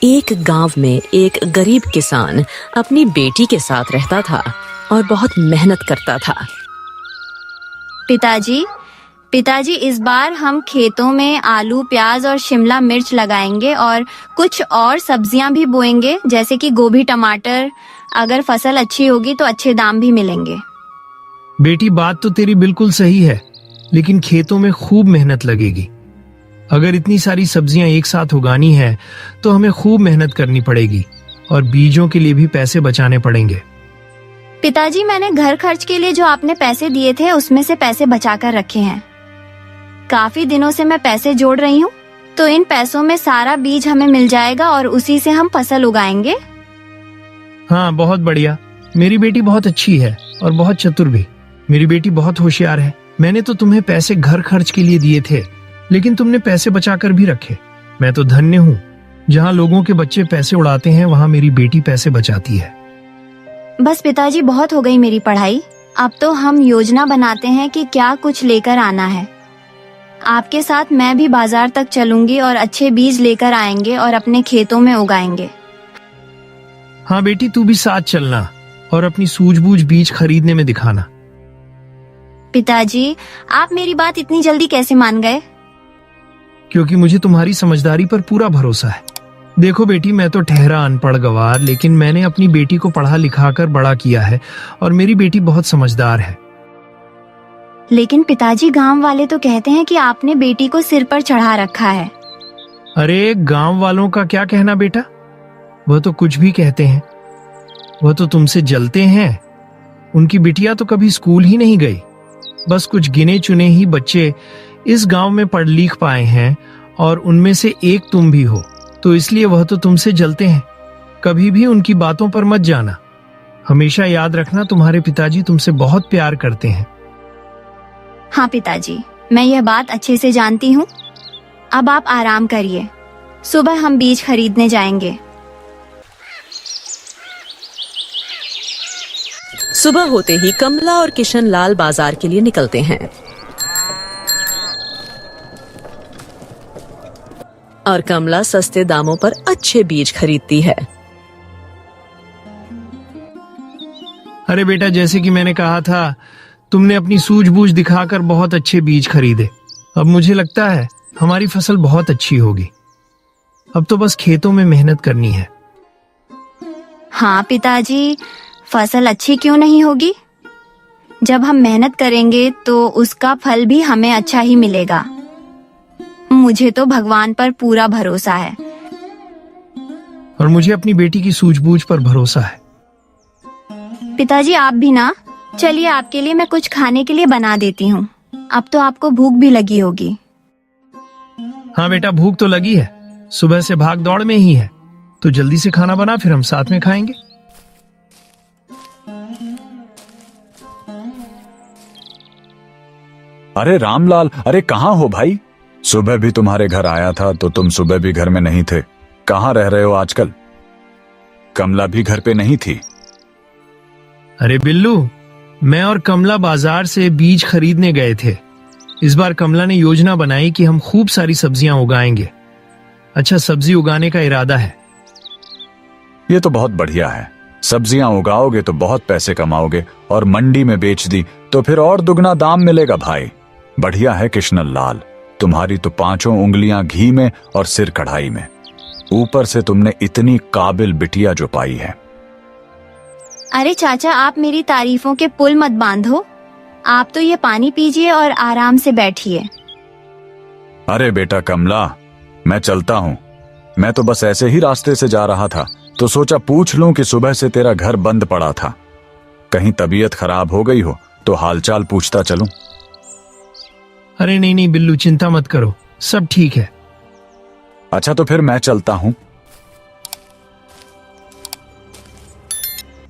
एक गांव में एक गरीब किसान अपनी बेटी के साथ रहता था और बहुत मेहनत करता था। पिताजी इस बार हम खेतों में आलू, प्याज और शिमला मिर्च लगाएंगे और कुछ और सब्जियां भी बोएंगे, जैसे कि गोभी, टमाटर। अगर फसल अच्छी होगी तो अच्छे दाम भी मिलेंगे। बेटी, बात तो तेरी बिल्कुल सही है, लेकिन खेतों में खूब मेहनत लगेगी। अगर इतनी सारी सब्जियां एक साथ उगानी है तो हमें खूब मेहनत करनी पड़ेगी और बीजों के लिए भी पैसे बचाने पड़ेंगे। पिताजी, मैंने घर खर्च के लिए जो आपने पैसे दिए थे उसमें से पैसे बचाकर रखे हैं। काफी दिनों से मैं पैसे जोड़ रही हूँ, तो इन पैसों में सारा बीज हमें मिल जाएगा और उसी से हम फसल उगाएंगे। हाँ, बहुत बढ़िया। मेरी बेटी बहुत अच्छी है और बहुत चतुर भी। मेरी बेटी बहुत होशियार है। मैंने तो तुम्हें पैसे घर खर्च के लिए दिए थे, लेकिन तुमने पैसे बचाकर भी रखे। मैं तो धन्य हूँ। जहाँ लोगों के बच्चे पैसे उड़ाते हैं, वहाँ मेरी बेटी पैसे बचाती है। बस पिताजी, बहुत हो गई मेरी पढ़ाई। अब तो हम योजना बनाते हैं कि क्या कुछ लेकर आना है। आपके साथ मैं भी बाजार तक चलूंगी और अच्छे बीज लेकर आएंगे और अपने खेतों में उगाएंगे। हाँ बेटी, तू भी साथ चलना और अपनी सूझबूझ बीज खरीदने में दिखाना। पिताजी, आप मेरी बात इतनी जल्दी कैसे मान गए? क्योंकि मुझे तुम्हारी समझदारी पर पूरा भरोसा है। देखो बेटी, मैं तो ठहरा अनपढ़ गवार, लेकिन मैंने अपनी बेटी को पढ़ा लिखा कर बड़ा किया है और मेरी बेटी बहुत समझदार है। लेकिन पिताजी, गांव वाले तो कहते हैं कि आपने बेटी को सिर पर चढ़ा रखा है। अरे, गांव वालों का क्या कहना बेटा, वह तो कुछ भी कहते हैं। वह तो तुमसे जलते हैं। उनकी बिटिया तो कभी स्कूल ही नहीं गई। बस कुछ गिने चुने ही बच्चे इस गांव में पढ़ लिख पाए हैं और उनमें से एक तुम भी हो, तो इसलिए वह तो तुमसे जलते हैं। कभी भी उनकी बातों पर मत जाना। हमेशा याद रखना, तुम्हारे पिताजी तुमसे बहुत प्यार करते हैं। हाँ पिताजी, मैं यह बात अच्छे से जानती हूँ। अब आप आराम करिए, सुबह हम बीज खरीदने जाएंगे। सुबह होते ही कमला और किशन लाल बाजार के लिए निकलते हैं और कमला सस्ते दामों पर अच्छे बीज खरीदती है। अरे बेटा, जैसे कि मैंने कहा था, तुमने अपनी सूझबूझ दिखाकर बहुत अच्छे बीज खरीदे। अब मुझे लगता है हमारी फसल बहुत अच्छी होगी। अब तो बस खेतों में मेहनत करनी है। हाँ पिताजी, फसल अच्छी क्यों नहीं होगी? जब हम मेहनत करेंगे तो उसका फल भी हमें अच्छा ही मिलेगा। मुझे तो भगवान पर पूरा भरोसा है। और मुझे अपनी बेटी की सूझबूझ पर भरोसा है। पिताजी, आप भी ना। चलिए, आपके लिए मैं कुछ खाने के लिए बना देती हूँ। अब तो आपको भूख भी लगी होगी। हाँ बेटा, भूख तो लगी है। सुबह से भाग दौड़ में ही है, तो जल्दी से खाना बना, फिर हम साथ में खाएंगे। अरे रामलाल, अरे कहाँ हो भाई? सुबह भी तुम्हारे घर आया था तो तुम सुबह भी घर में नहीं थे। कहाँ रह रहे हो आजकल? कमला भी घर पे नहीं थी। अरे बिल्लू, मैं और कमला बाजार से बीज खरीदने गए थे। इस बार कमला ने योजना बनाई कि हम खूब सारी सब्जियां उगाएंगे। अच्छा, सब्जी उगाने का इरादा है। ये तो बहुत बढ़िया है। सब्जियां उगाओगे तो बहुत पैसे कमाओगे और मंडी में बेच दी तो फिर और दुगना दाम मिलेगा भाई। बढ़िया है किशन लाल, तुम्हारी तो 5 उंगलियां घी में और सिर कढ़ाई में। ऊपर से तुमने इतनी काबिल बिटिया जो पाई है। अरे चाचा, आप मेरी तारीफों के पुल मत बांधो। आप तो ये पानी पीजिए और आराम से बैठिए। अरे बेटा कमला, मैं चलता हूँ। मैं तो बस ऐसे ही रास्ते से जा रहा था तो सोचा पूछ लूं कि सुबह से तेरा घर बंद पड़ा था। कहीं तबीयत खराब हो गई हो तो हालचाल पूछता चलूं। अरे नहीं नहीं बिल्लू, चिंता मत करो, सब ठीक है। अच्छा, तो फिर मैं चलता हूं।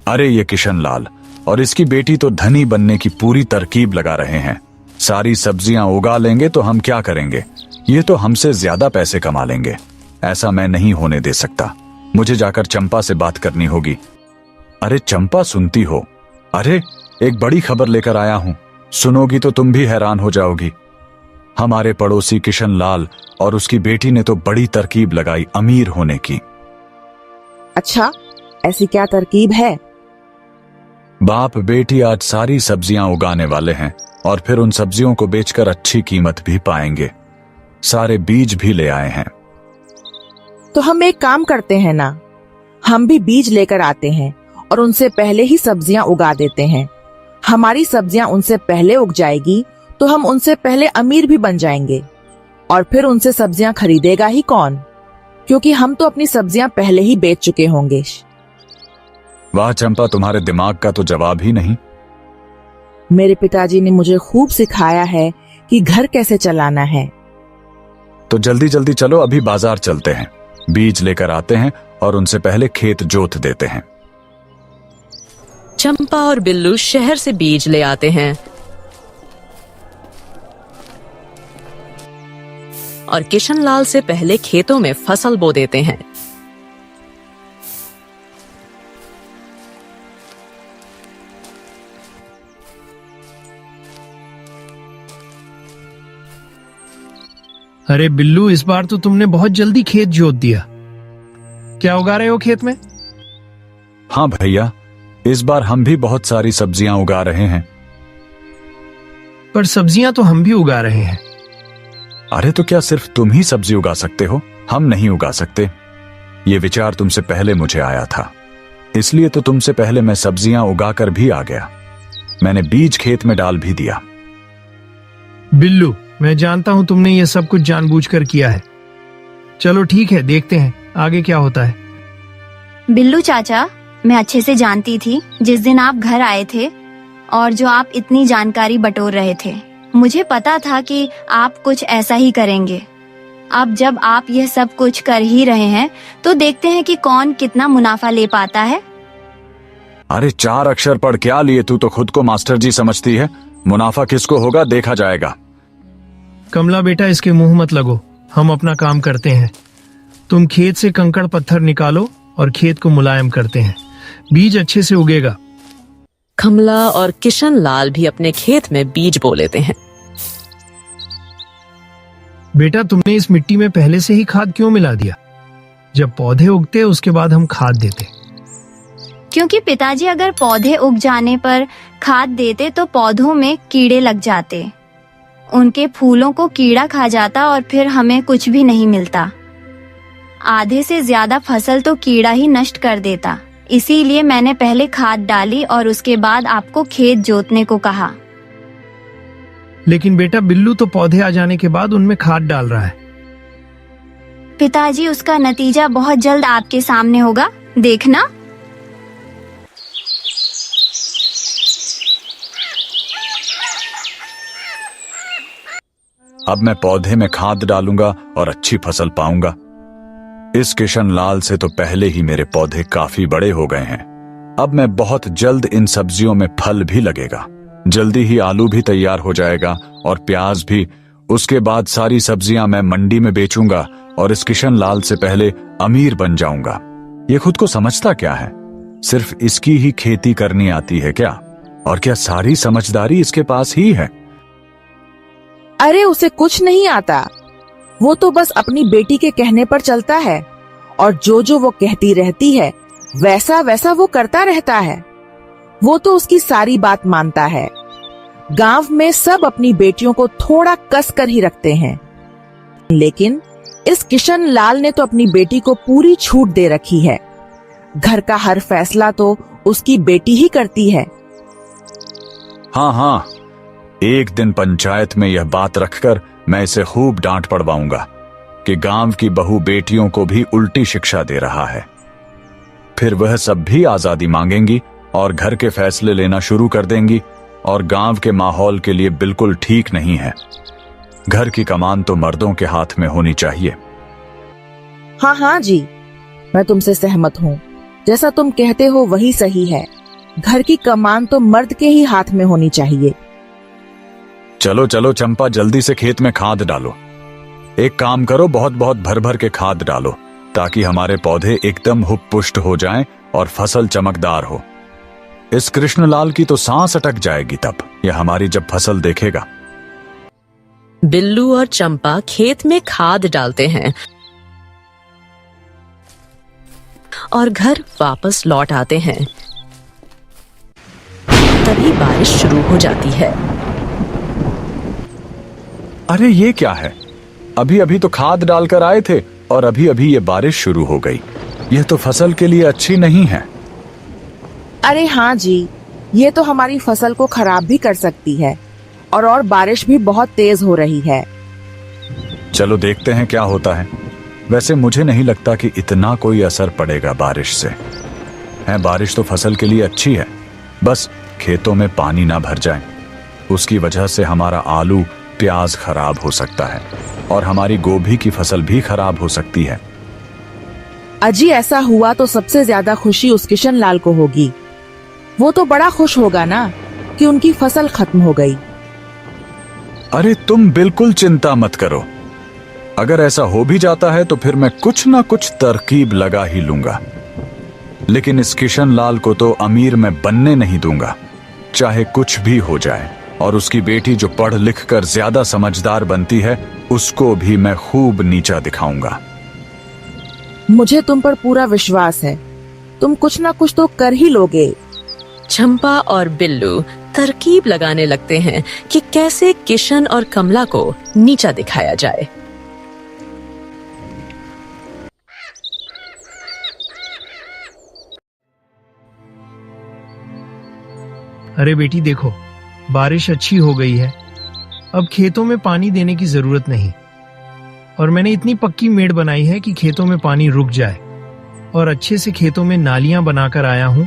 अरे ये किशन लाल और इसकी बेटी तो धनी बनने की पूरी तरकीब लगा रहे हैं। सारी सब्जियां उगा लेंगे तो हम क्या करेंगे? ये तो हमसे ज्यादा पैसे कमा लेंगे। ऐसा मैं नहीं होने दे सकता। मुझे जाकर चंपा से बात करनी होगी। अरे चंपा, सुनती हो? अरे एक बड़ी खबर लेकर आया हूं। सुनोगी तो तुम भी हैरान हो जाओगी। हमारे पड़ोसी किशन लाल और उसकी बेटी ने तो बड़ी तरकीब लगाई अमीर होने की। अच्छा, ऐसी क्या तरकीब है? बाप बेटी आज सारी सब्जियां उगाने वाले हैं और फिर उन सब्जियों को बेचकर अच्छी कीमत भी पाएंगे। सारे बीज भी ले आए हैं। तो हम एक काम करते हैं ना, हम भी बीज लेकर आते हैं और उनसे पहले ही सब्जियां उगा देते हैं। हमारी सब्जियां उनसे पहले उग जाएगी तो हम उनसे पहले अमीर भी बन जाएंगे। और फिर उनसे सब्जियां खरीदेगा ही कौन, क्योंकि हम तो अपनी सब्जियां पहले ही बेच चुके होंगे। वाह चंपा, तुम्हारे दिमाग का तो जवाब ही नहीं। मेरे पिताजी ने मुझे खूब सिखाया है कि घर कैसे चलाना है। तो जल्दी जल्दी चलो, अभी बाजार चलते हैं, बीज लेकर आते हैं और उनसे पहले खेत जोत देते हैं। चंपा और बिल्लू शहर से बीज ले आते हैं और किशनलाल से पहले खेतों में फसल बो देते हैं। अरे बिल्लू, इस बार तो तुमने बहुत जल्दी खेत जोत दिया। क्या उगा रहे हो खेत में? हाँ भैया, इस बार हम भी बहुत सारी सब्जियां उगा रहे हैं। पर सब्जियां तो हम भी उगा रहे हैं। अरे तो क्या सिर्फ तुम ही सब्जी उगा सकते हो? हम नहीं उगा सकते। ये विचार तुमसे पहले मुझे आया था, इसलिए तो तुमसे पहले मैं सब्जियां उगाकर भी आ गया। मैंने बीज खेत में डाल भी दिया। बिल्लू, मैं जानता हूं तुमने ये सब कुछ जानबूझकर किया है। चलो ठीक है, देखते हैं आगे क्या होता है। बिल्लू चाचा, मैं अच्छे से जानती थी जिस दिन आप घर आए थे और जो आप इतनी जानकारी बटोर रहे थे, मुझे पता था कि आप कुछ ऐसा ही करेंगे। अब जब आप यह सब कुछ कर ही रहे हैं तो देखते हैं कि कौन कितना मुनाफा ले पाता है। अरे 4 अक्षर पढ़ क्या लिए? तू तो खुद को मास्टर जी समझती है। मुनाफा किसको होगा देखा जाएगा। कमला बेटा, इसके मुंह मत लगो, हम अपना काम करते हैं। तुम खेत से कंकड़ पत्थर निकालो और खेत को मुलायम करते हैं, बीज अच्छे से उगेगा। कमला और किशनलाल भी अपने खेत में बीज बो लेते हैं। बेटा, तुमने इस मिट्टी में पहले से ही खाद क्यों मिला दिया? जब पौधे उगते उसके बाद हम खाद देते। क्योंकि पिताजी, अगर पौधे उग जाने पर खाद देते तो पौधों में कीड़े लग जाते, उनके फूलों को कीड़ा खा जाता और फिर हमें कुछ भी नहीं मिलता। आधे से ज्यादा फसल तो कीड़ा ही नष्ट कर देता। इसीलिए मैंने पहले खाद डाली और उसके बाद आपको खेत जोतने को कहा। लेकिन बेटा, बिल्लू तो पौधे आ जाने के बाद उनमें खाद डाल रहा है। पिताजी, उसका नतीजा बहुत जल्द आपके सामने होगा, देखना। अब मैं पौधे में खाद डालूंगा और अच्छी फसल पाऊंगा। इस किशनलाल से तो पहले ही मेरे पौधे काफी बड़े हो गए हैं। अब मैं बहुत जल्द इन सब्जियों में फल भी लगेगा। जल्दी ही आलू भी तैयार हो जाएगा और प्याज भी। उसके बाद सारी सब्जियां मैं मंडी में बेचूंगा और इस किशनलाल से पहले अमीर बन जाऊंगा। ये खुद को समझता क्या है? सिर्फ इसकी ही खेती करनी आती है क्या? और क्या सारी समझदारी इसके पास ही है? अरे उसे कुछ नहीं आता, वो तो बस अपनी बेटी के कहने पर चलता है और जो वो कहती रहती है वैसा वैसा वो करता रहता है। वो तो उसकी सारी बात मानता है। गांव में सब अपनी बेटियों को थोड़ा कस कर ही रखते हैं, लेकिन इस किशनलाल ने तो अपनी बेटी को पूरी छूट दे रखी है। घर का हर फैसला तो उसकी बेटी ही करती है। हाँ, एक दिन पंचायत में यह बात रखकर मैं इसे खूब डांट पड़वाऊंगा कि गांव की बहू बेटियों को भी उल्टी शिक्षा दे रहा है। फिर वह सब भी आजादी मांगेंगी और घर के फैसले लेना शुरू कर देंगी, और गांव के माहौल के लिए बिल्कुल ठीक नहीं है। घर की कमान तो मर्दों के हाथ में होनी चाहिए। हाँ जी, मैं तुमसे सहमत हूँ। जैसा तुम कहते हो वही सही है। घर की कमान तो मर्द के ही हाथ में होनी चाहिए। चलो चलो चंपा, जल्दी से खेत में खाद डालो। एक काम करो, बहुत बहुत भर भर के खाद डालो ताकि हमारे पौधे एकदम हुप पुष्ट हो जाएं और फसल चमकदार हो। इस कृष्णलाल की तो सांस अटक जाएगी तब यह हमारी जब फसल देखेगा। बिल्लू और चंपा खेत में खाद डालते हैं और घर वापस लौट आते हैं। तभी बारिश शुरू हो जाती है। अरे ये क्या है? अभी अभी तो खाद डालकर आए थे और अभी अभी ये बारिश शुरू हो गई। यह तो फसल के लिए अच्छी नहीं है। अरे हाँ जी, ये तो हमारी फसल को खराब भी कर सकती है और बारिश भी बहुत तेज हो रही है। चलो देखते हैं क्या होता है। वैसे मुझे नहीं लगता कि इतना कोई असर पड़ेगा बारिश से। है, बारिश तो फसल के लिए अच्छी है, बस खेतों में पानी ना भर जाए। उसकी वजह से हमारा आलू प्याज खराब हो सकता है और हमारी गोभी की फसल भी खराब हो सकती है। अजी ऐसा हुआ तो सबसे ज्यादा खुशी उस किशन लाल को होगी। वो तो बड़ा खुश होगा ना कि उनकी फसल खत्म हो गई। अरे तुम बिल्कुल चिंता मत करो। अगर ऐसा हो भी जाता है तो फिर मैं कुछ ना कुछ तरकीब लगा ही लूंगा। लेकिन इस किशन लाल को तो अमीर मैं बनने नहीं दूंगा, चाहे कुछ भी हो जाए। और उसकी बेटी जो पढ़ लिख कर ज्यादा समझदार बनती है, उसको भी मैं खूब नीचा दिखाऊंगा। मुझे तुम पर पूरा विश्वास है, तुम कुछ ना कुछ तो कर ही लोगे। चंपा और बिल्लू तरकीब लगाने लगते हैं कि कैसे किशन और कमला को नीचा दिखाया जाए। अरे बेटी देखो, बारिश अच्छी हो गई है। अब खेतों में पानी देने की जरूरत नहीं और मैंने इतनी पक्की मेड़ बनाई है कि खेतों में पानी रुक जाए और अच्छे से खेतों में नालियां बनाकर आया हूं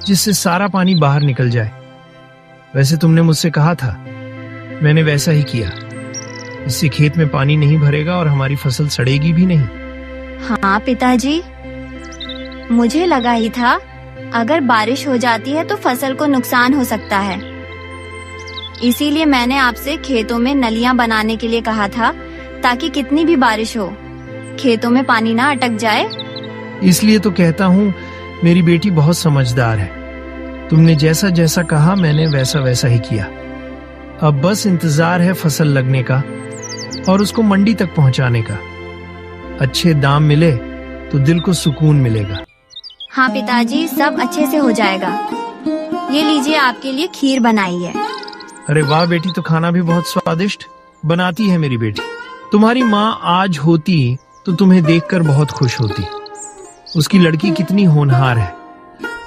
जिससे सारा पानी बाहर निकल जाए। वैसे तुमने मुझसे कहा था, मैंने वैसा ही किया। इससे खेत में पानी नहीं भरेगा और हमारी फसल सड़ेगी भी नहीं। हाँ पिताजी, मुझे लगा ही था अगर बारिश हो जाती है तो फसल को नुकसान हो सकता है। इसीलिए मैंने आपसे खेतों में नलियां बनाने के लिए कहा था, ताकि कितनी भी बारिश हो खेतों में पानी ना अटक जाए। इसलिए तो कहता हूँ मेरी बेटी बहुत समझदार है। तुमने जैसा जैसा कहा मैंने वैसा वैसा ही किया। अब बस इंतजार है फसल लगने का और उसको मंडी तक पहुंचाने का। अच्छे दाम मिले तो दिल को सुकून मिलेगा। हाँ पिताजी, सब अच्छे से हो जाएगा। ये लीजिए, आपके लिए खीर बनाई है। अरे वाह बेटी, तो खाना भी बहुत स्वादिष्ट बनाती है मेरी बेटी। तुम्हारी माँ आज होती तो तुम्हें देखकर बहुत खुश होती। उसकी लड़की कितनी होनहार है।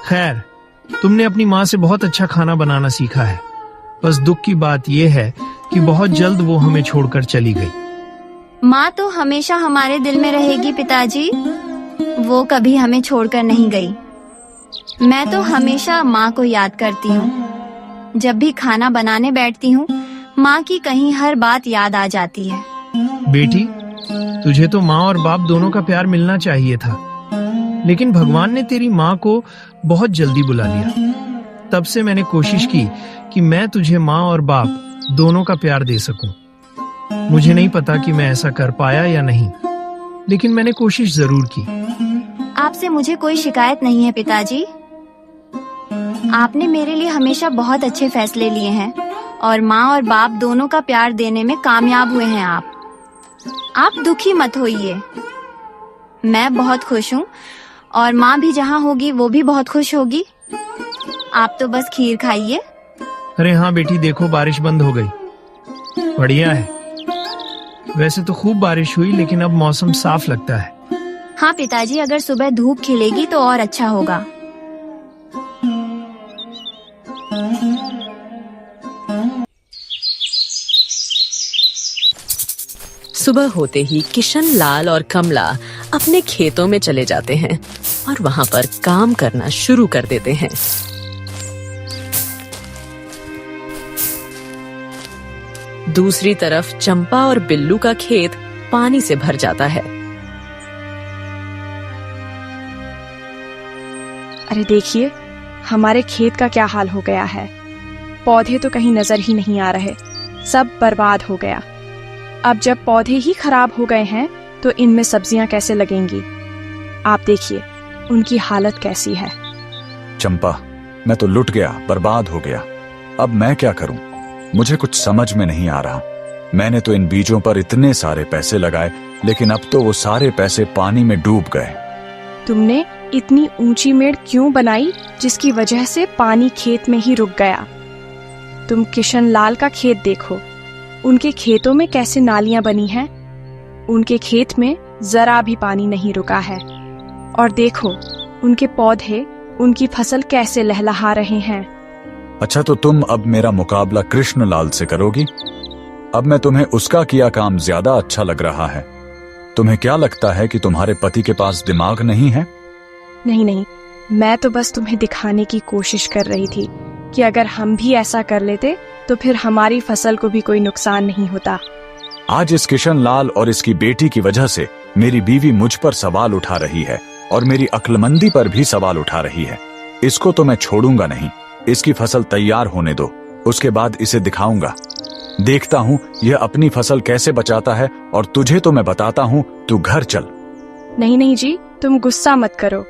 खैर, तुमने अपनी माँ से बहुत अच्छा खाना बनाना सीखा है। बस दुख की बात यह है कि बहुत जल्द वो हमें छोड़कर चली गई। माँ तो हमेशा हमारे दिल में रहेगी पिताजी। वो कभी हमें छोड़कर नहीं गई। मैं तो हमेशा माँ को याद करती हूँ। जब भी खाना बनाने बैठती हूँ, माँ की कहीं हर बात याद आ जाती है। बेटी, तुझे तो माँ और बाप दोनों का प्यार मिलना चाहिए था, लेकिन भगवान ने तेरी माँ को बहुत जल्दी बुला लिया। तब से मैंने कोशिश की कि मैं तुझे माँ और बाप दोनों का प्यार दे सकूं। मुझे नहीं पता कि मैं ऐसा कर पाया या नहीं, लेकिन मैंने कोशिश जरूर की। आपसे मुझे कोई शिकायत नहीं है पिताजी। आपने मेरे लिए हमेशा बहुत अच्छे फैसले लिए हैं और माँ और बाप दोनों का प्यार देने में कामयाब हुए हैं आप दुखी मत होइए। मैं बहुत खुश हूँ और माँ भी जहाँ होगी वो भी बहुत खुश होगी। आप तो बस खीर खाइए। अरे हाँ बेटी, देखो बारिश बंद हो गई। बढ़िया है। वैसे तो खूब बारिश हुई, लेकिन अब मौसम साफ लगता है। हाँ पिताजी, अगर सुबह धूप खिलेगी तो और अच्छा होगा। सुबह होते ही किशन लाल और कमला अपने खेतों में चले जाते हैं और वहां पर काम करना शुरू कर देते हैं। दूसरी तरफ चंपा और बिल्लू का खेत पानी से भर जाता है। अरे देखिए, हमारे खेत का क्या हाल हो गया है। पौधे तो कहीं नजर ही नहीं आ रहे, सब बर्बाद हो गया। अब जब पौधे ही खराब हो गए हैं तो इनमें सब्जियां कैसे लगेंगी। आप देखिए उनकी हालत कैसी है। चंपा, मैं तो लुट गया, बर्बाद हो गया। अब मैं क्या करूं? मुझे कुछ समझ में नहीं आ रहा। मैंने तो इन बीजों पर इतने सारे पैसे लगाए, लेकिन अब तो वो सारे पैसे पानी में डूब गए। तुमने इतनी ऊंची मेड़ क्यों बनाई जिसकी वजह से पानी खेत में ही रुक गया? तुम किशन लाल का खेत देखो, उनके खेतों में कैसे नालियां बनी हैं। उनके खेत में जरा भी पानी नहीं रुका है। और देखो उनके पौधे, उनकी फसल कैसे लहलहा रहे हैं। अच्छा, तो तुम अब मेरा मुकाबला कृष्ण लाल से करोगी? अब मैं तुम्हें उसका किया काम ज्यादा अच्छा लग रहा है। तुम्हें क्या लगता है कि तुम्हारे पति के पास दिमाग नहीं है? नहीं, मैं तो बस तुम्हें दिखाने की कोशिश कर रही थी कि अगर हम भी ऐसा कर लेते तो फिर हमारी फसल को भी कोई नुकसान नहीं होता। आज इस किशन लाल और इसकी बेटी की वजह से मेरी बीवी मुझ पर सवाल उठा रही है और मेरी अक्लमंदी पर भी सवाल उठा रही है। इसको तो मैं छोड़ूंगा नहीं। इसकी फसल तैयार होने दो, उसके बाद इसे दिखाऊंगा। देखता हूँ यह अपनी फसल कैसे बचाता है, और तुझे तो मैं बताता हूँ, तू घर चल। नहीं जी, तुम गुस्सा मत करो।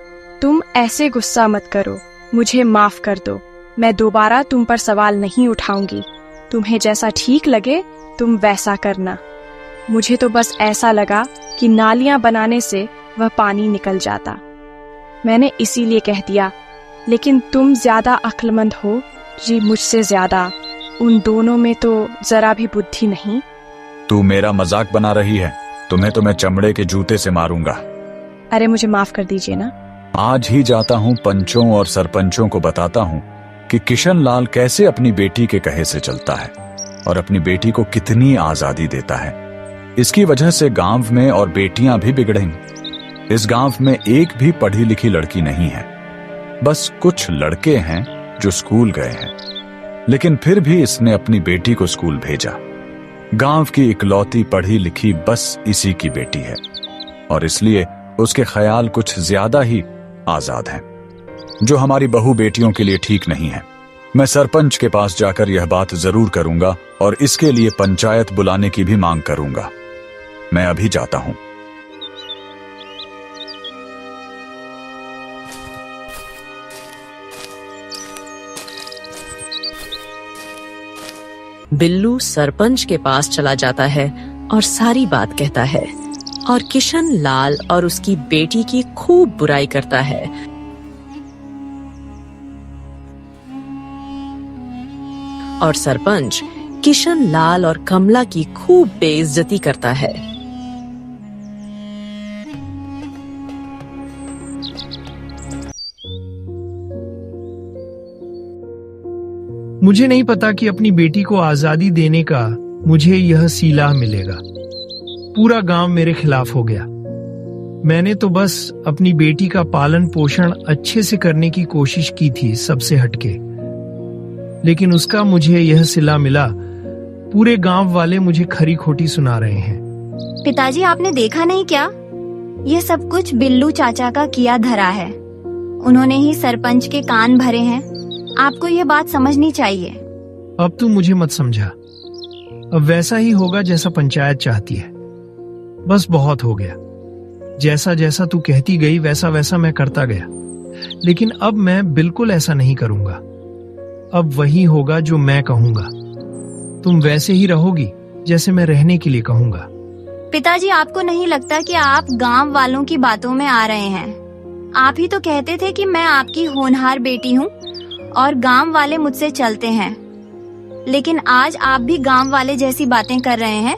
तुम ऐसे गुस्सा मत करो। मुझे माफ कर दो। मैं दोबारा तुम पर सवाल नहीं उठाऊंगी। तुम्हें जैसा ठीक लगे तुम वैसा करना। मुझे तो बस ऐसा लगा कि नालियां बनाने से वह पानी निकल जाता, मैंने इसीलिए कह दिया। लेकिन तुम ज्यादा अक्लमंद हो जी मुझसे ज्यादा। उन दोनों में तो जरा भी बुद्धि नहीं। तू मेरा मजाक बना रही है? तुम्हें तो मैं चमड़े के जूते से मारूंगा। अरे मुझे माफ कर दीजिए ना। आज ही जाता हूँ पंचों और सरपंचों को बताता हूँ कि किशन लाल कैसे अपनी बेटी के कहे से चलता है और अपनी बेटी को कितनी आजादी देता है। इसकी वजह से गांव में और बेटियां भी बिगड़ेंगी। इस गांव में एक भी पढ़ी लिखी लड़की नहीं है, बस कुछ लड़के हैं जो स्कूल गए हैं। लेकिन फिर भी इसने अपनी बेटी को स्कूल भेजा। गांव की इकलौती पढ़ी लिखी बस इसी की बेटी है, और इसलिए उसके ख्याल कुछ ज्यादा ही आजाद हैं, जो हमारी बहू बेटियों के लिए ठीक नहीं है। मैं सरपंच के पास जाकर यह बात जरूर करूंगा और इसके लिए पंचायत बुलाने की भी मांग करूंगा। मैं अभी जाता हूं। बिल्लू सरपंच के पास चला जाता है और सारी बात कहता है, और किशन लाल और उसकी बेटी की खूब बुराई करता है। और सरपंच किशन लाल और कमला की खूब बेइज्जती करता है। मुझे नहीं पता कि अपनी बेटी को आजादी देने का मुझे यह सीला मिलेगा। पूरा गांव मेरे खिलाफ हो गया। मैंने तो बस अपनी बेटी का पालन पोषण अच्छे से करने की कोशिश की थी, सबसे हटके, लेकिन उसका मुझे यह सिला मिला। पूरे गांव वाले मुझे खरी खोटी सुना रहे हैं। पिताजी, आपने देखा नहीं क्या? ये सब कुछ बिल्लू चाचा का किया धरा है। उन्होंने ही सरपंच के कान भरे हैं। आपको ये बात समझनी चाहिए। अब तू मुझे मत समझा। अब वैसा ही होगा जैसा पंचायत चाहती है। बस बहुत हो गया। जैसा जैसा तू कहती गई वैसा वैसा मैं करता गया, लेकिन अब मैं बिल्कुल ऐसा नहीं करूंगा। अब वही होगा जो मैं कहूंगा। तुम वैसे ही रहोगी जैसे मैं रहने के लिए कहूंगा। पिताजी, आपको नहीं लगता कि आप गांव वालों की बातों में आ रहे हैं? आप ही तो कहते थे कि मैं आपकी होनहार बेटी हूँ और गांव वाले मुझसे चलते हैं, लेकिन आज आप भी गांव वाले जैसी बातें कर रहे हैं।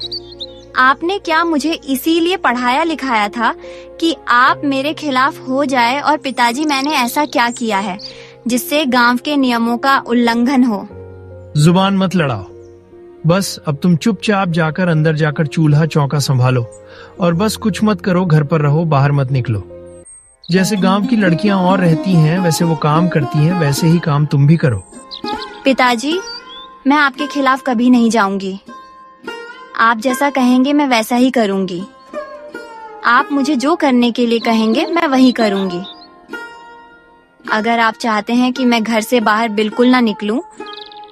आपने क्या मुझे इसीलिए पढ़ाया लिखाया था कि आप मेरे खिलाफ हो जाए? और पिताजी, मैंने ऐसा क्या किया है जिससे गांव के नियमों का उल्लंघन हो? जुबान मत लड़ाओ। बस अब तुम चुपचाप जाकर अंदर जाकर चूल्हा चौका संभालो और बस कुछ मत करो, घर पर रहो, बाहर मत निकलो। जैसे गांव की लड़कियां और रहती हैं वैसे वो काम करती हैं, वैसे ही काम तुम भी करो। पिताजी, मैं आपके खिलाफ कभी नहीं जाऊंगी। आप जैसा कहेंगे मैं वैसा ही करूंगी। आप मुझे जो करने के लिए कहेंगे मैं वही करूंगी। अगर आप चाहते हैं कि मैं घर से बाहर बिल्कुल ना निकलूं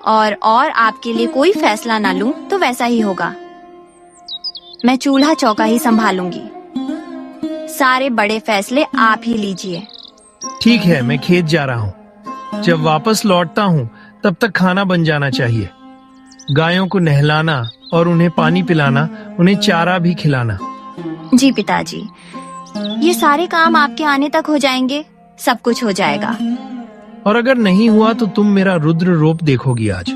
और आपके लिए कोई फैसला ना लूं, तो वैसा ही होगा। मैं चूल्हा चौका ही संभालूंगी। सारे बड़े फैसले आप ही लीजिए। ठीक है, मैं खेत जा रहा हूँ। जब वापस लौटता हूँ तब तक खाना बन जाना चाहिए। गायों को नहलाना और उन्हें पानी पिलाना, उन्हें चारा भी खिलाना। जी पिताजी, ये सारे काम आपके आने तक हो जाएंगे, सब कुछ हो जाएगा। और अगर नहीं हुआ तो तुम मेरा रुद्र रूप देखोगी आज।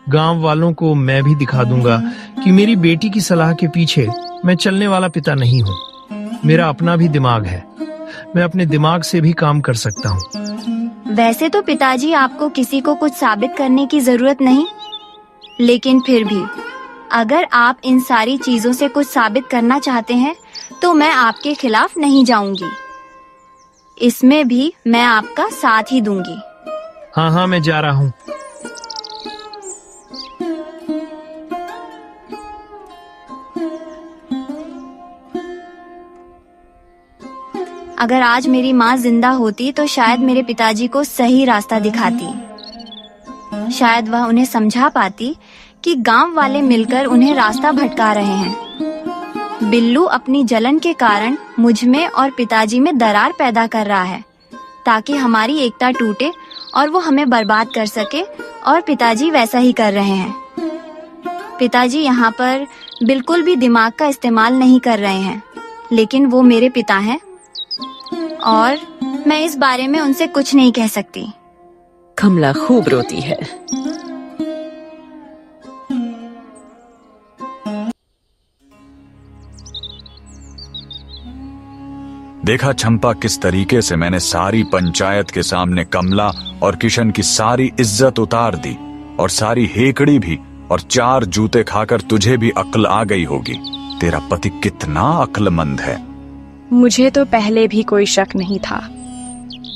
गांव वालों को मैं भी दिखा दूंगा कि मेरी बेटी की सलाह के पीछे मैं चलने वाला पिता नहीं हूँ। मेरा अपना भी दिमाग है, मैं अपने दिमाग से भी काम कर सकता हूँ। वैसे तो पिताजी आपको किसी को कुछ साबित करने की जरूरत नहीं, लेकिन फिर भी अगर आप इन सारी चीजों से कुछ साबित करना चाहते हैं तो मैं आपके खिलाफ नहीं जाऊंगी। इसमें भी मैं आपका साथ ही दूंगी। हाँ हाँ, मैं जा रहा हूँ। अगर आज मेरी माँ जिंदा होती तो शायद मेरे पिताजी को सही रास्ता दिखाती। शायद वह उन्हें समझा पाती कि गांव वाले मिलकर उन्हें रास्ता भटका रहे हैं। बिल्लू अपनी जलन के कारण मुझ में और पिताजी में दरार पैदा कर रहा है ताकि हमारी एकता टूटे और वो हमें बर्बाद कर सके, और पिताजी वैसा ही कर रहे हैं। पिताजी यहाँ पर बिल्कुल भी दिमाग का इस्तेमाल नहीं कर रहे हैं, लेकिन वो मेरे पिता हैं और मैं इस बारे में उनसे कुछ नहीं कह सकती। कमला खूब रोती है। देखा चंपा, किस तरीके से मैंने सारी पंचायत के सामने कमला और किशन की सारी इज्जत उतार दी, और सारी हेकड़ी भी, और 4 जूते खाकर तुझे भी अक्ल आ गई होगी। तेरा पति कितना अक्लमंद है। मुझे तो पहले भी कोई शक नहीं था।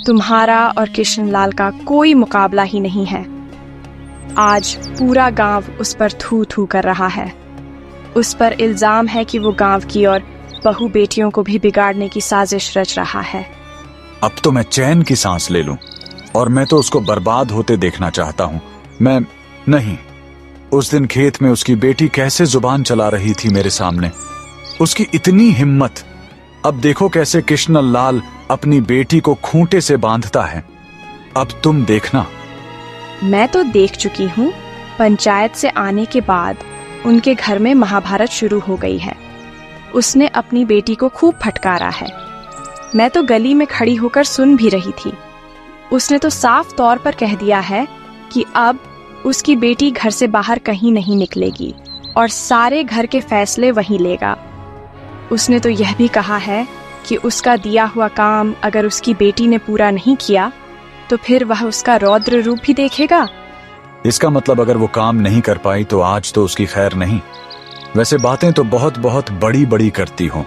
तुम्हारा और किशनलाल का कोई मुकाबला ही नहीं है। आज पूरा गांव उस पर थू थू कर रहा है। उस पर इल्जाम है कि वो गांव की और बहू बेटियों को भी बिगाड़ने की साजिश रच रहा है। अब तो मैं चैन की सांस ले लूं, और मैं तो उसको बर्बाद होते देखना चाहता हूं। मैं नहीं। उस दिन खेत में उसकी बेटी कैसे जुबान चला रही थी मेरे सामने, उसकी इतनी हिम्मत। अब देखो कैसे कृष्णलाल अपनी बेटी को खूंटे से बांधता है। अब तुम देखना। मैं तो देख चुकी हूँ। पंचायत से आने के बाद उनके घर में महाभारत शुरू हो गई है। उसने अपनी बेटी को खूब फटकारा है। मैं तो गली में खड़ी होकर सुन भी रही थी। उसने तो साफ तौर पर कह दिया है कि अब उसकी बेटी घर से बाहर कहीं नहीं निकलेगी और सारे घर के फैसले वही लेगा। उसने तो यह भी कहा है कि उसका दिया हुआ काम अगर उसकी बेटी ने पूरा नहीं किया तो फिर वह उसका रौद्र रूप भी देखेगा। इसका मतलब अगर वो काम नहीं कर पाई तो आज तो उसकी खैर नहीं। वैसे बातें तो बहुत बहुत बड़ी बड़ी करती हो।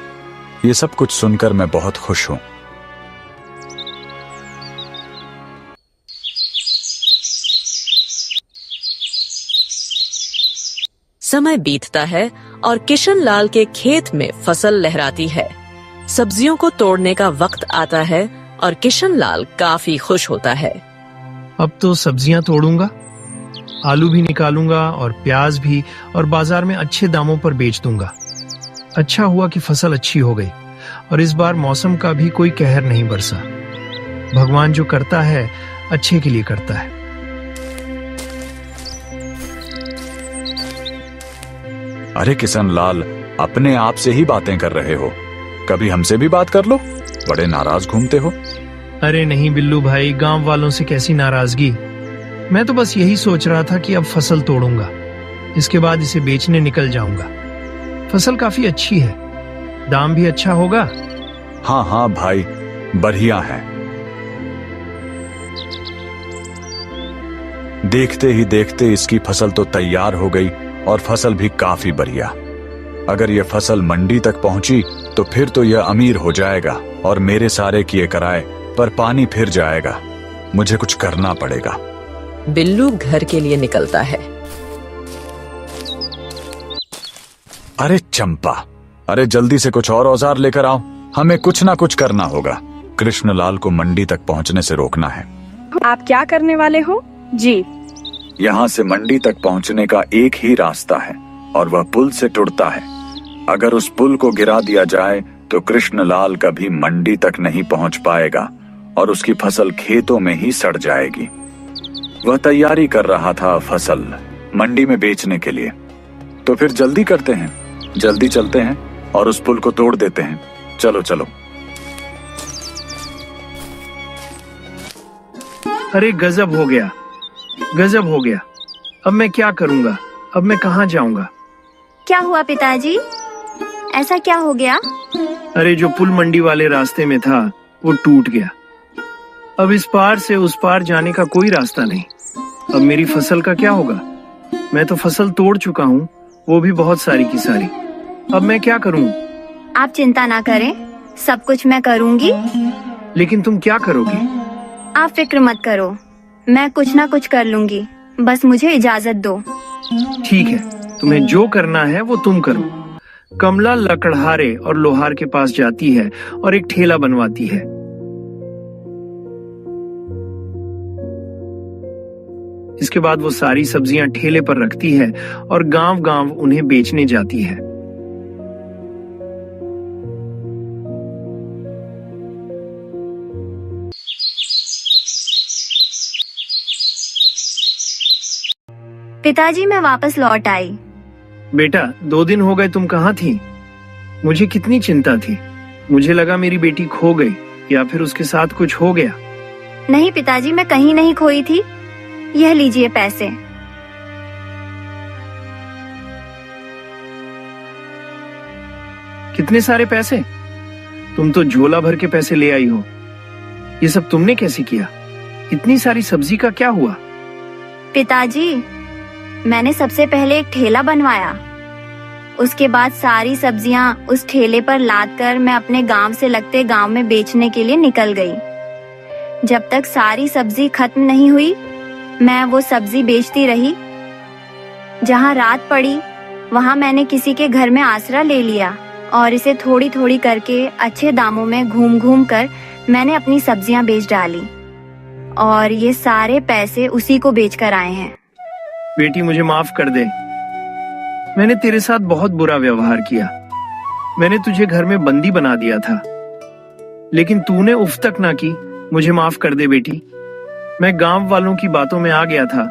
ये सब कुछ सुनकर मैं बहुत खुश हूं। समय बीतता है और किशनलाल के खेत में फसल लहराती है। सब्जियों को तोड़ने का वक्त आता है और किशनलाल काफी खुश होता है। अब तो सब्जियां तोड़ूंगा, आलू भी निकालूंगा और प्याज भी, और बाजार में अच्छे दामों पर बेच दूंगा। अच्छा हुआ कि फसल अच्छी हो गई और इस बार मौसम का भी कोई कहर नहीं बरसा। भगवान जो करता है अच्छे के लिए करता है। अरे किशनलाल, अपने आप से ही बातें कर रहे हो। कभी हमसे भी बात कर लो। बड़े नाराज घूमते हो। अरे नहीं बिल्लू भाई, गांव वालों से कैसी नाराजगी। मैं तो बस यही सोच रहा था कि अब फसल तोड़ूंगा, इसके बाद इसे बेचने निकल जाऊंगा। फसल काफी अच्छी है, दाम भी अच्छा होगा। हाँ हाँ भाई, बढ़िया है। देखते ही देखते इसकी फसल तो तैयार हो गई और फसल भी काफी बढ़िया। अगर यह फसल मंडी तक पहुंची तो फिर तो यह अमीर हो जाएगा और मेरे सारे किए कराए पर पानी फिर जाएगा। मुझे कुछ करना पड़ेगा। बिल्लू घर के लिए निकलता है। अरे चंपा, अरे जल्दी से कुछ और औजार लेकर आओ। हमें कुछ ना कुछ करना होगा। कृष्णलाल को मंडी तक पहुंचने से रोकना है। आप क्या करने वाले हो जी? यहाँ से मंडी तक पहुंचने का एक ही रास्ता है और वह पुल से टूटता है। अगर उस पुल को गिरा दिया जाए तो कृष्णलाल कभी मंडी तक नहीं पहुंच पाएगा और उसकी फसल खेतों में ही सड़ जाएगी। वह तैयारी कर रहा था फसल मंडी में बेचने के लिए। तो फिर जल्दी करते हैं, जल्दी चलते हैं और उस पुल को तोड़ देते हैं। चलो चलो। अरे गजब हो गया, गजब हो गया। अब मैं क्या करूंगा? अब मैं कहाँ जाऊंगा? क्या हुआ पिताजी? ऐसा क्या हो गया? अरे जो पुल मंडी वाले रास्ते में था वो टूट गया। अब इस पार से उस पार जाने का कोई रास्ता नहीं। अब मेरी फसल का क्या होगा? मैं तो फसल तोड़ चुका हूँ, वो भी बहुत सारी की सारी। अब मैं क्या करूँ? आप चिंता ना करें, सब कुछ मैं करूंगी। लेकिन तुम क्या करोगे? आप फिक्र मत करो, मैं कुछ ना कुछ कर लूंगी, बस मुझे इजाजत दो। ठीक है, तुम्हें जो करना है वो तुम करो। कमला लकड़हारे और लोहार के पास जाती है और एक ठेला बनवाती है। इसके बाद वो सारी सब्जियां ठेले पर रखती है और गांव-गांव उन्हें बेचने जाती है। पिताजी मैं वापस लौट आई। बेटा 2 दिन हो गए, तुम कहाँ थी? मुझे कितनी चिंता थी। मुझे लगा मेरी बेटी खो गई या फिर उसके साथ कुछ हो गया। नहीं पिताजी, मैं कहीं नहीं खोई थी। यह लीजिए पैसे। कितने सारे पैसे? तुम तो झोला भर के पैसे ले आई हो। ये सब तुमने कैसे किया? इतनी सारी सब्जी का क्या हुआ? पिताजी मैंने सबसे पहले एक ठेला बनवाया, उसके बाद सारी सब्जियां उस ठेले पर लाद कर मैं अपने गांव से लगते गांव में बेचने के लिए निकल गई। जब तक सारी सब्जी खत्म नहीं हुई मैं वो सब्जी बेचती रही। जहां रात पड़ी वहां मैंने किसी के घर में आसरा ले लिया और इसे थोड़ी थोड़ी करके अच्छे दामों में घूम घूम कर मैंने अपनी सब्जियां बेच डाली और ये सारे पैसे उसी को बेचकर आए हैं। बेटी मुझे माफ कर दे, मैंने तेरे साथ बहुत बुरा व्यवहार किया। मैंने तुझे घर में बंदी बना दिया था, लेकिन तूने उफ तक ना की। मुझे माफ कर दे बेटी। मैं गांव वालों की बातों में आ गया था